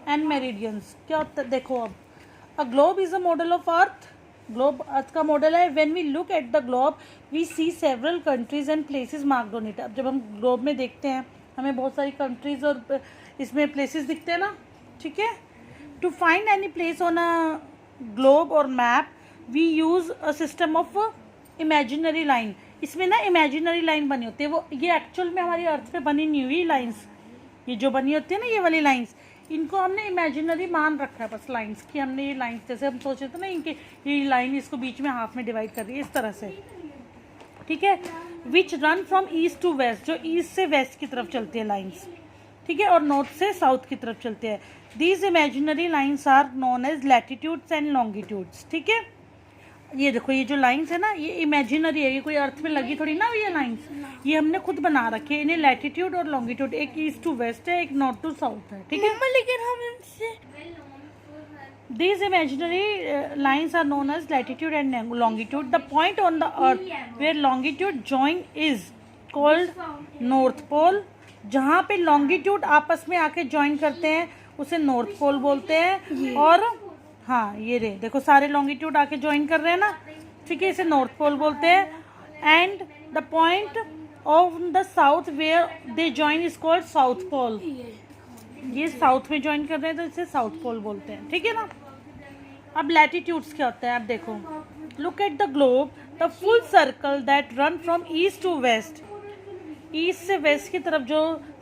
And meridians. क्या होता है देखो, अब a globe is a model of earth. Globe earth का मॉडल है। When we look at the globe we see several countries and places marked on it. अब जब हम ग्लोब में देखते हैं हमें बहुत सारी कंट्रीज और इसमें प्लेसेस दिखते हैं ना, ठीक है। To find any place on a globe और map we use a system of imaginary line. इसमें ना इमेजिनरी लाइन बनी होती है, वो ये एक्चुअल में हमारी अर्थ पे बनी नहीं हुई लाइन्स, ये जो बनी होती है ना ये वाली लाइन्स, इनको हमने इमेजिनरी मान रखा है बस लाइन्स की। हमने ये लाइन्स जैसे हम सोचे थे ना इनके, ये लाइन इसको बीच में हाफ में डिवाइड कर रही है इस तरह से, ठीक है। Which run from east to west, जो ईस्ट से वेस्ट की तरफ चलती है लाइन्स, ठीक है, और नॉर्थ से साउथ की तरफ चलते हैं। These imaginary lines are known as latitudes and longitudes, ठीक है। ये देखो ये जो लाइन्स है ना ये इमेजिनरी है, ये कोई अर्थ में लगी थोड़ी ना ये लाइन्स, ये हमने खुद बना रखी है। इन्हें लैटिट्यूड और लॉन्गिट्यूड, एक ईस्ट टू वेस्ट है, एक नॉर्थ टू साउथ है, ठीक है। लेकिन हम इनसे These imaginary lines are known as latitude and longitude. The point on the earth where longitude join is called north pole. जहाँ पे longitude आपस में आके join करते हैं उसे north pole बोलते हैं। और हाँ ये रे देखो सारे longitude आके join कर रहे हैं ना, ठीक है, इसे north pole बोलते हैं। And the point of the south where they join is called south pole. ये साउथ में ज्वाइन कर रहे हैं तो इसे साउथ पोल बोलते हैं, ठीक है ना। अब लैटिट्यूड्स क्या होता है, आप देखो, look at the globe, the full circle that run from east to west. East से वेस्ट की तरफ जो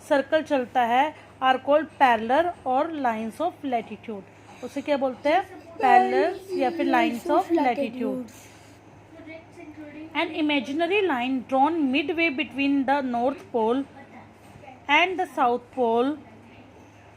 सर्कल चलता है आर कॉल्ड पैरेलल और लाइंस ऑफ लैटिट्यूड। उसे क्या बोलते हैं, पैरेलल या फिर lines of latitude. An imaginary line drawn midway between the north pole and the south pole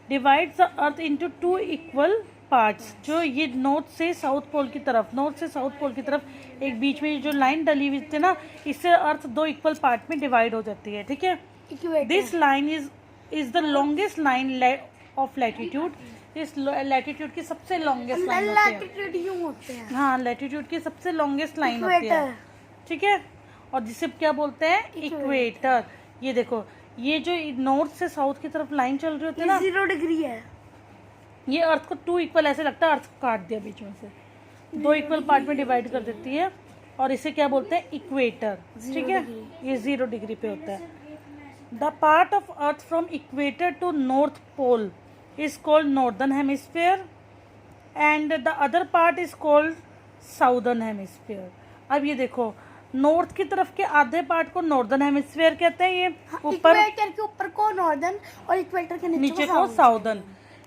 divides the earth into two equal parts. जो ये नॉर्थ से साउथ पोल की तरफ, नॉर्थ से साउथ पोल की तरफ एक बीच में जो लाइन डली हुई थी ना, इससे अर्थ दो इक्वल पार्ट में डिवाइड हो जाती है, ठीक है। This line is the longest line of latitude. इस लैटिट्यूड की सबसे लॉन्गेस्ट लाइन होती है। हाँ, लैटिट्यूड की सबसे लॉन्गेस्ट लाइन होती है, ठीक है, और जिसे क्या बोलते हैं, इक्वेटर। ये देखो ये जो नॉर्थ से साउथ की तरफ लाइन चल रही होती है ना, 0 डिग्री है। ये अर्थ को टू इक्वल, ऐसे लगता है अर्थ को काट दिया बीच में से, दो इक्वल पार्ट में डिवाइड कर देती है, और इसे क्या बोलते हैं, इक्वेटर, ठीक है। ये 0 डिग्री पे होता है। The part of earth from equator to north pole is called northern hemisphere and the other part is called southern hemisphere. अब ये देखो नॉर्थ की तरफ के आधे पार्ट को नॉर्दर्न हेमिस्फीयर कहते हैं, ये ऊपर इक्वेटर के ऊपर को नॉर्दर्न और इक्वेटर के नीचे को साउदर्न।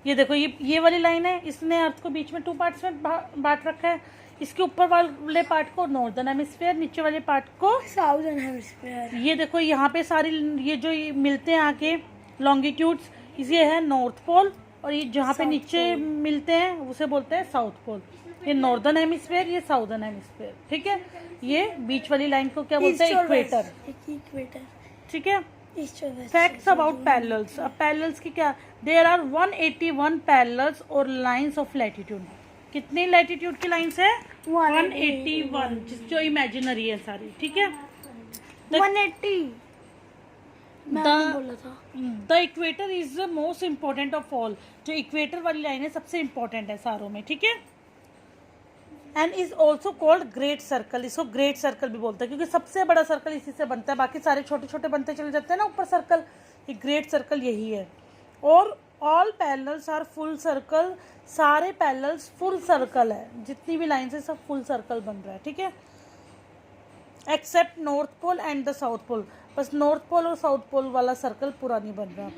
ये देखो ये वाली लाइन है, इसने अर्थ को बीच में 2 पार्ट्स में बांट रखा है। इसके ऊपर वाले पार्ट को नॉर्दर्न हेमिस्फीयर, नीचे वाले पार्ट को साउदर्न हेमिस्फीयर। ये देखो यहाँ पे सारी ये जो मिलते हैं आके लॉन्गिट्यूड्स, ये है नॉर्थ पोल, और ये जहाँ पे नीचे मिलते हैं उसे बोलते हैं साउथ पोल। ये नॉर्दर्न हेमिस्फीयर, ये साउदर्न हेमिस्फीयर, ठीक है। ये बीच वाली लाइन को क्या बोलते हैं, इक्वेटर, ठीक है। Facts about parallels. अब पैरेलल्स की क्या, देयर आर 181 पैरेलल्स और लाइंस ऑफ लैटिट्यूड। कितनी लैटिट्यूड की लाइंस है, 181, जो इमेजिनरी है सारी, ठीक है। 180 the equator is the most important of all. जो इक्वेटर वाली लाइन है सबसे इम्पोर्टेंट है सारों में, ठीक है। And is also called great circle. इसको ग्रेट सर्कल भी बोलते हैं क्योंकि सबसे बड़ा सर्कल इसी से बनता है, बाकी सारे छोटे छोटे बनते चले जाते हैं ना ऊपर सर्कल, ये ग्रेट सर्कल यही है। और all parallels are full circle, सारे पैरेलल्स फुल सर्कल है, जितनी भी लाइन है सब फुल सर्कल बन रहा है, ठीक है। Except north pole and the south pole, बस नॉर्थ पोल और साउथ पोल वाला सर्कल पूरा नहीं बन रहा।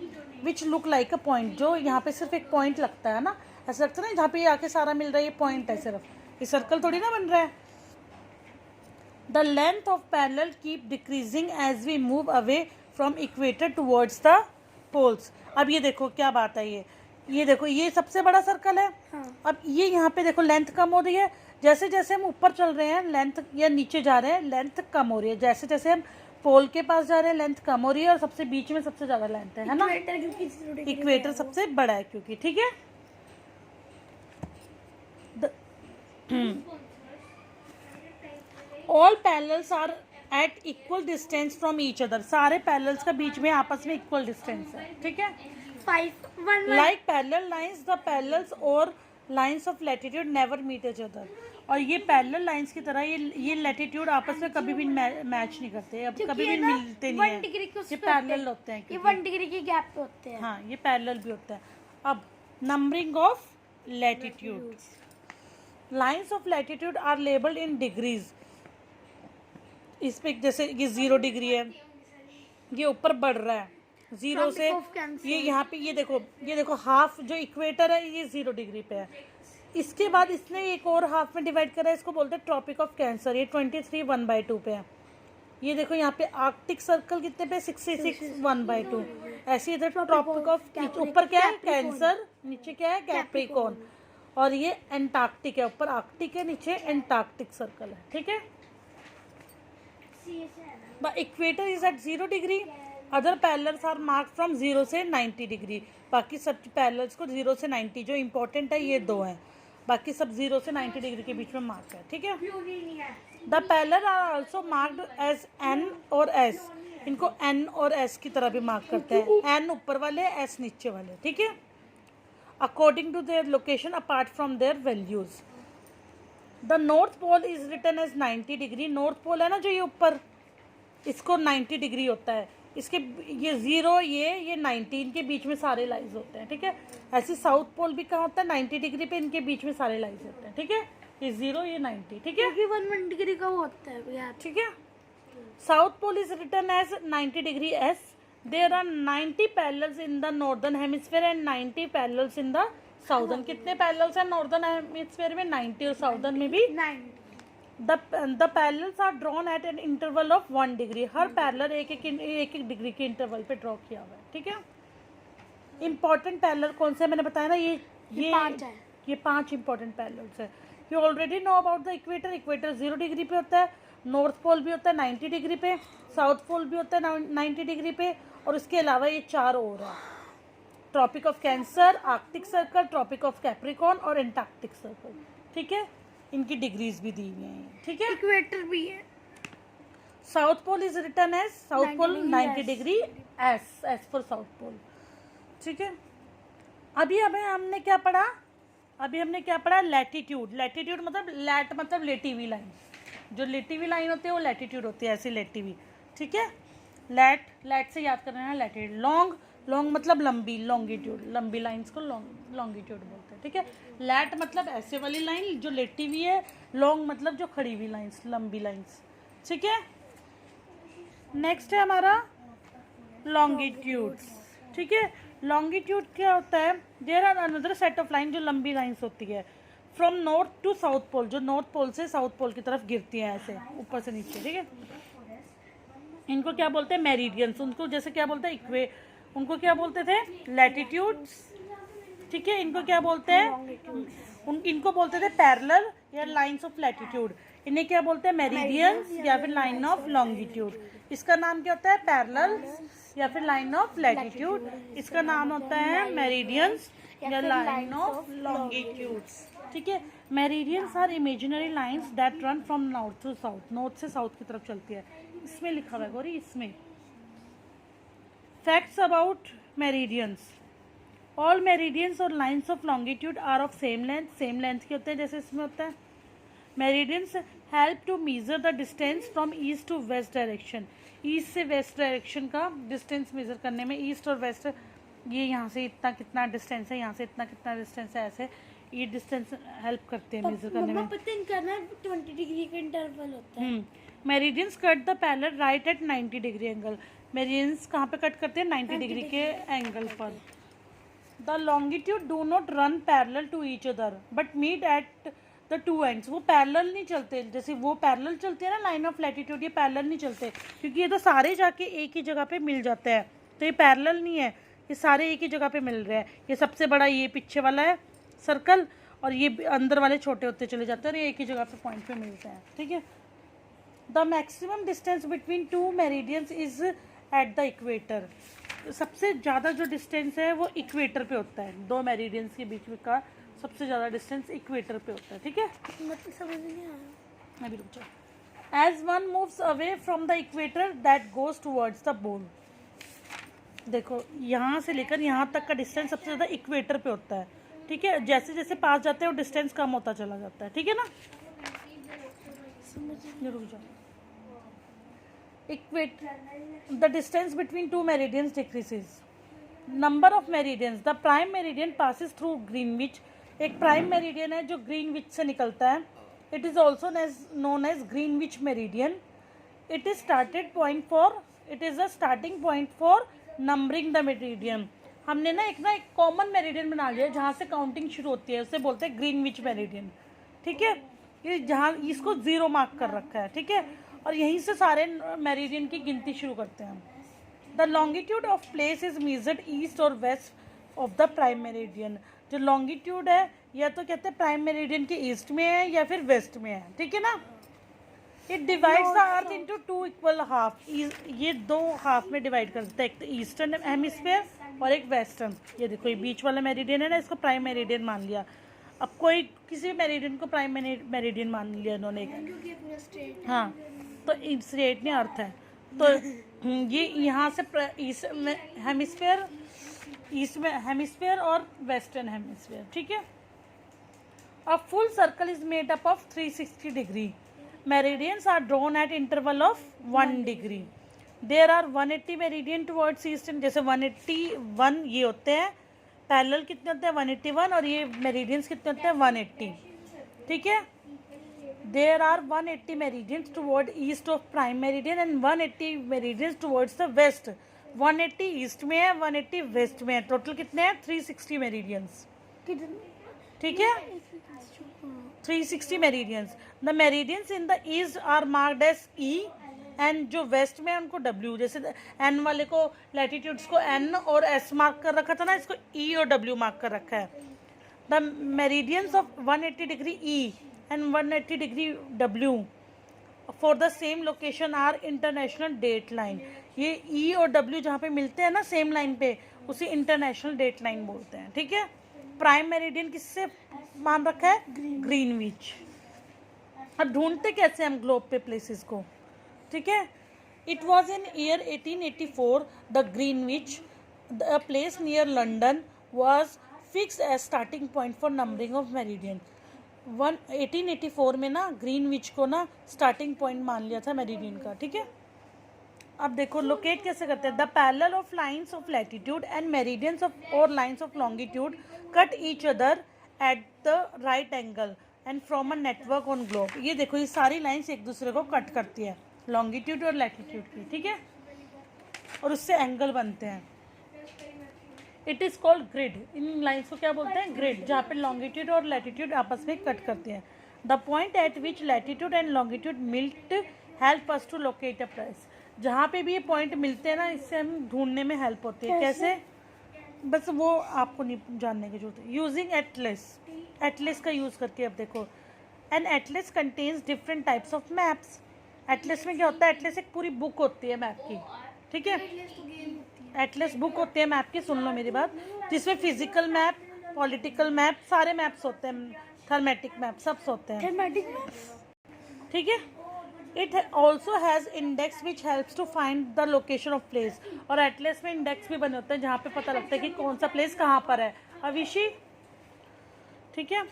Which look like a point, जो यहाँ पे सिर्फ एक पॉइंट लगता है ना, ऐसा लगता है ना जहाँ पे आके सारा मिल रहा है, ये पॉइंट है सिर्फ, ये सर्कल थोड़ी ना बन रहा है। The length of parallel keep decreasing as we move away from equator towards the poles. अब ये देखो क्या बात है, ये देखो ये सबसे बड़ा सर्कल है। अब ये यहाँ पे देखो लेंथ कम हो रही है, जैसे जैसे हम ऊपर चल रहे हैं लेंथ, या नीचे जा रहे हैं लेंथ कम हो रही है, जैसे जैसे हम पोल के पास जा रहे हैं लेंथ कम हो रही है, और सबसे बीच में सबसे ज़्यादा लेंथ है ना, इक्वेटर सबसे बड़ा है क्योंकि, ठीक है। All parallels are at equal distance from each other, सारे पैरेलल्स का बीच में आपस में इक्वल डिस्टेंस है, ठीक है। 5 1 like parallel lines, the parallels और lines of latitude never meet each other. और ये पैरेलल लाइंस की तरह ये लैटिट्यूड आपस में कभी भी मैच नहीं करते, अब कभी भी मिलते नहीं 1 डिग्री के है, उस ये पे पैरेलल होते हैं ये क्योंकि 1 डिग्री के गैप पे होते हैं। हाँ, ये पैरेलल भी होता है। अब numbering of latitude, lines of latitude are labelled in degrees. इस पे जैसे ये 0 डिग्री है, ये ऊपर बढ़ रहा है 0 से, Tropic of Cancer। ये यहाँ पे ये देखो हाफ जो इक्वेटर है ये 0 डिग्री पे है। इसके बाद इसने एक और हाफ में डिवाइड करा है, इसको बोलते हैं ट्रॉपिक ऑफ कैंसर, ये 23 1/2 पे है। ये देखो यहाँ पे आर्कटिक सर्कल कितने पे 66 1/2। ऐसे इधर ट्रॉपिक ऑफ, ऊपर क्या है कैंसर, नीचे क्या है कैप्रिकॉर्न, और ये एंटार्क्टिक है, ऊपर आर्कटिक है, नीचे एंटार्क्टिक सर्कल है। ठीक है, the equator is at 0 degree, other parallels are mark from 0 से 90 डिग्री। बाकी सब पैरेलल्स को 0 से 90 जो इंपॉर्टेंट है ये 2 हैं, बाकी सब 0 से 90 डिग्री के बीच में मार्क है। ठीक है, the parallel are also marked as N और S, इनको N और S की तरह भी मार्क करते हैं, N ऊपर वाले S नीचे वाले। ठीक है, according to their location apart from their values. The north pole is written as 90 degree, north pole है ना जो ये ऊपर, इसको 90 डिग्री होता है, इसके ये 0 ये 90, इनके बीच में सारे लाइज होते हैं। ठीक है, ऐसे साउथ पोल भी कहाँ होता है 90 डिग्री पे, इनके बीच में सारे लाइज होते हैं। ठीक है, ये 0 ये 90। ठीक है, क्योंकि 1 डिग्री का वो होता है गैप। ठीक है, south pole is written as 90 degree S, there are 90 parallels in the northern hemisphere and 90 parallels in the southern. कितने पैरेलल्स हैं नॉर्दर्न हेमिस्फीयर में 90 और साउदर्न में भी 9 The parallels are drawn at an interval of 1 degree, her parallel एक degree के interval पे draw किया हुआ है। ठीक है, इंपॉर्टेंट पैरेलल कौन से मैंने बताया ना, ये 5 है। ये 5 इंपॉर्टेंट पैरेलल्स है। You already know about the equator, equator 0 degree पे होता है, नॉर्थ पोल भी होता है 90 डिग्री पे, साउथ पोल भी होता है 90 डिग्री पे, और इसके अलावा ये 4 और है, tropic of cancer, arctic circle, tropic of capricorn और एंटार्क्टिक सर्कल। ठीक है, इनकी डिग्रीज भी दी हुई हैं। ठीक है, इक्वेटर भी है। South pole is written as, south pole 90 S। Degree S for south pole. ठीक है, अभी हमने क्या पढ़ा, लैटिट्यूड। लैटिट्यूड मतलब लेटी हुई लाइन, जो लेटी हुई लाइन होती है वो लैटिट्यूड होती है, ऐसी लेटी हुई। ठीक है, लैट से याद करना है लैटिट्यूड। लॉन्ग मतलब लंबी, लॉन्गिट्यूड, लंबी लाइंस को लॉन्गिट्यूड बोलते हैं। ठीक है, लैट मतलब ऐसे वाली लाइन जो लेटी हुई है, लॉन्ग मतलब जो खड़ी हुई लाइंस, लंबी लाइंस। ठीक है, नेक्स्ट है हमारा लॉन्गिट्यूड। ठीक है, लॉन्गिट्यूड क्या होता है, there are another set of line जो लंबी लाइंस होती है from north to south pole, जो नॉर्थ पोल से साउथ पोल की तरफ गिरती है ऐसे ऊपर से नीचे। ठीक है, इनको क्या बोलते हैं मेरिडियंस, उनको जैसे क्या बोलते हैं उनको क्या बोलते थे लैटिट्यूड्स। ठीक है, इनको क्या बोलते हैं, इनको बोलते थे पैरेलल या लाइंस ऑफ लैटिट्यूड, इन्हें क्या बोलते हैं मेरिडियंस या फिर लाइन ऑफ लॉन्गिट्यूड। इसका नाम क्या होता है पैरेलल या फिर लाइन ऑफ लैटिट्यूड, इसका नाम होता है मेरिडियंस या लाइन ऑफ लॉन्गिट्यूड्स। ठीक है, meridians are imaginary lines that run from north to south, north से साउथ की तरफ चलती है। इसमें लिखा हुआ है गौरी, इसमें facts about meridians, all meridians और lines of longitude are of same length के होते हैं, जैसे इसमें होता है। Meridians help to measure the distance from east to west direction, east से वेस्ट डायरेक्शन का डिस्टेंस मेजर करने में, ईस्ट और वेस्ट, ये यहाँ से इतना कितना डिस्टेंस है, यहाँ से इतना कितना डिस्टेंस है, ऐसे ये डिस्टेंस हेल्प करते हैं मेजर करने में। पता नहीं करना 20 डिग्री का इंटरवल होता है। Meridians cut the parallel right at 90 degree angle, meridians कहाँ पे कट करते हैं 90 डिग्री के एंगल पर। The longitude do not run parallel to each other but meet at the two ends, वो पैरेलल नहीं चलते, जैसे वो पैरेलल चलते हैं ना लाइन ऑफ लैटिट्यूड, ये पैरेलल नहीं चलते क्योंकि ये तो सारे जाके एक ही जगह पे मिल जाते हैं, तो ये पैरेलल नहीं है, ये सारे एक ही जगह पे मिल रहे हैं। ये सबसे बड़ा ये पीछे वाला है सर्कल, और ये अंदर वाले छोटे होते चले जाते हैं और ये एक ही जगह पे पॉइंट पे मिलते हैं। ठीक है, the maximum distance between two meridians is at the equator, सबसे ज़्यादा जो डिस्टेंस है वो इक्वेटर पे होता है, दो मेरिडियंस के बीच में का सबसे ज़्यादा डिस्टेंस इक्वेटर पे होता है। ठीक है, मतलब समझ नहीं आया। अभी रुक जाओ। As one moves away from the equator that goes towards the pole, देखो यहाँ से लेकर यहाँ तक का डिस्टेंस सबसे ज़्यादा इक्वेटर पे होता है, ठीक है। जैसे जैसे पास जाते हैं वो डिस्टेंस कम होता चला जाता है, ठीक है ना। रुक जाओ। Equator, the distance between two meridians decreases. Number of meridians, the prime meridian passes through Greenwich. एक प्राइम मेरिडियन है जो ग्रीनविच से निकलता है। It is also known as Greenwich meridian. It is started point for, it is a starting point for numbering the meridian. हमने ना एक common meridian बना लिया जहाँ से काउंटिंग शुरू होती है, उसे बोलते हैं ग्रीनविच मेरिडियन, ठीक है। ये जहाँ इसको 0 मार्क कर रखा है, ठीक है, और यहीं से सारे मेरिडियन की गिनती शुरू करते हैं हम। The longitude of place is measured east और west of the prime meridian. जो लॉन्गिट्यूड है या तो कहते हैं प्राइम मेरिडियन के ईस्ट में है या फिर वेस्ट में है, ठीक है ना। It divides the earth into 2 equal half. ये 2 हाफ में डिवाइड कर देता है, एक तो ईस्टर्न हेमिस्फीयर और एक वेस्टर्न। ये देखो ये बीच वाला मेरिडियन है ना, इसको प्राइम मेरिडियन मान लिया। अब कोई किसी मेरिडियन को प्राइम मेरिडियन मान लिया इन्होंने, हाँ, तो स्ट्रेट नहीं अर्थ है। तो ये यहाँ से ईस्ट हेमिस्फीयर, ईस्ट में हेमिस्फीयर और वेस्टर्न हेमिस्फीयर, ठीक है। A full circle is made up of 360 degree. Meridians are drawn at interval of 1 degree. There are 180 meridian towards eastern. जैसे 181 ये होते हैं, पैरेलल कितने होते हैं 181, और ये मेरिडियंस कितने होते हैं 180, ठीक है। There are 180 meridians toward east of prime meridian and 180 meridians towards the west. 180 east में है, 180 वेस्ट में है। टोटल कितने हैं 360 मेरिडियंस, ठीक है, 360 meridians. The meridians in the east are marked as E, and जो वेस्ट में है उनको डब्ल्यू। जैसे एन वाले को लैटिट्यूड्स को एन और एस मार्क कर रखा था ना, इसको ई और डब्ल्यू मार्क कर रखा है। The meridians of 180 degree E and 180 degree W for the same location are international date line. ये ई और डब्ल्यू जहाँ पे मिलते हैं ना सेम लाइन पे, उसे इंटरनेशनल डेट लाइन बोलते हैं, ठीक है। प्राइम मेरिडियन किससे मान रखा है ग्रीनविच। अब ढूंढते कैसे हम ग्लोब पे प्लेसेस को, ठीक है। It was in year 1884 the Greenwich, the place near London was fixed as starting point for numbering of meridian. 1884 में ना ग्रीनविच को ना स्टार्टिंग पॉइंट मान लिया था मेरिडियन का, ठीक है। अब देखो लोकेट कैसे करते हैं। The parallel of lines of latitude and meridians of और lines of longitude cut each other at the right angle and from a network on globe. ये देखो ये सारी लाइंस एक दूसरे को कट करती है, लॉन्गिट्यूड और लैटिट्यूड की, ठीक है, और उससे एंगल बनते हैं। It is called grid. In lines को क्या बोलते हैं ग्रिड, जहाँ पे लॉन्गिट्यूड और लैटिट्यूड आपस में कट करते हैं। The point at which latitude and longitude met help us to locate a place. जहाँ पे भी ये पॉइंट मिलते हैं ना, इससे हम ढूंढने में हेल्प होती है। कैसे, बस वो आपको नहीं जानने की जरूरत है। यूजिंग एटलस, एटलस का यूज़ करके। अब देखो an atlas contains different types of maps. Atlas में क्या होता है, एटलस एक पूरी बुक होती है मैप की, ठीक है। एटलस बुक होती है मैप की, सुन लो मेरी बात, जिसमें फिजिकल मैप, पॉलिटिकल मैप, सारे मैप्स होते हैं, थर्मेटिक मैप सब होते हैं, ठीक है। It also has index which helps to find the location of place. और एटलस में इंडेक्स भी बने होते हैं जहाँ पे पता लगता है कि कौन सा प्लेस कहाँ पर है। अविशी, ठीक है।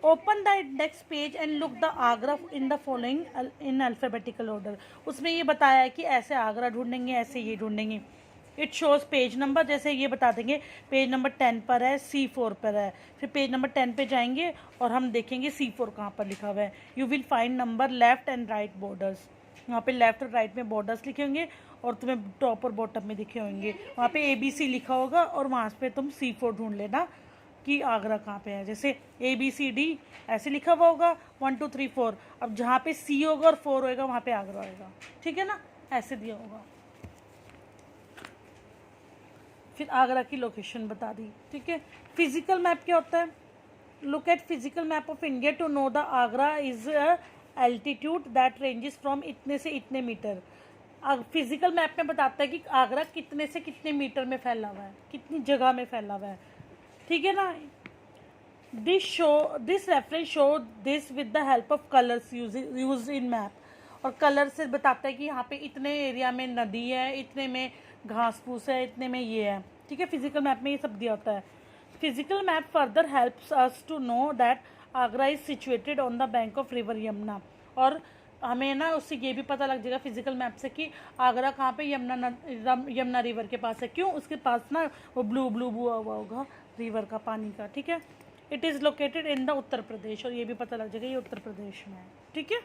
Open the index page and look the Agra in the following in alphabetical order. उसमें ये बताया है कि ऐसे आगरा ढूंढेंगे, ऐसे ये ढूंढेंगे। इट शोज़ पेज नंबर, जैसे ये बता देंगे पेज नंबर 10 पर है, C4 पर है। फिर पेज नंबर 10 पे जाएंगे और हम देखेंगे C4 कहाँ पर लिखा हुआ है। You will find number left and right borders. वहाँ पे लेफ्ट और राइट में बॉर्डर्स लिखे होंगे और तुम्हें टॉप और बॉटम में दिखे होंगे। वहाँ पे ABC लिखा होगा और वहाँ पे तुम C4 ढूंढ लेना कि आगरा कहाँ पे है। जैसे ABCD ऐसे लिखा हुआ होगा 1 2 3 4। अब जहाँ पे C होगा और 4 होएगा वहाँ पे आगरा होएगा, ठीक है ना, ऐसे दिया होगा। फिर आगरा की लोकेशन बता दी, ठीक है। फिजिकल मैप क्या होता है, look at physical map of India to know the Agra is altitude that ranges from इतने से इतने मीटर। फिजिकल मैप में बताता है कि आगरा कितने से कितने मीटर में फैला हुआ है, कितनी जगह में फैला हुआ है, ठीक है ना। This reference show this with the help of colours use in map. और कलर से बताता है कि यहाँ पे इतने एरिया में नदी है, इतने में घास फूस है, इतने में ये है, ठीक है। फिजिकल मैप में ये सब दिया होता है। Physical map further helps us to know that Agra is situated on the bank of river Yamuna, और हमें ना उससे ये भी पता लग जाएगा फिजिकल मैप से कि आगरा कहाँ पे यमुना रिवर के पास है। क्यों? उसके पास ना वो ब्लू ब्लू हुआ हुआ होगा रिवर का, पानी का, ठीक है। It is located in the Uttar Pradesh, और ये भी पता लग जाएगा ये उत्तर प्रदेश में है, ठीक है।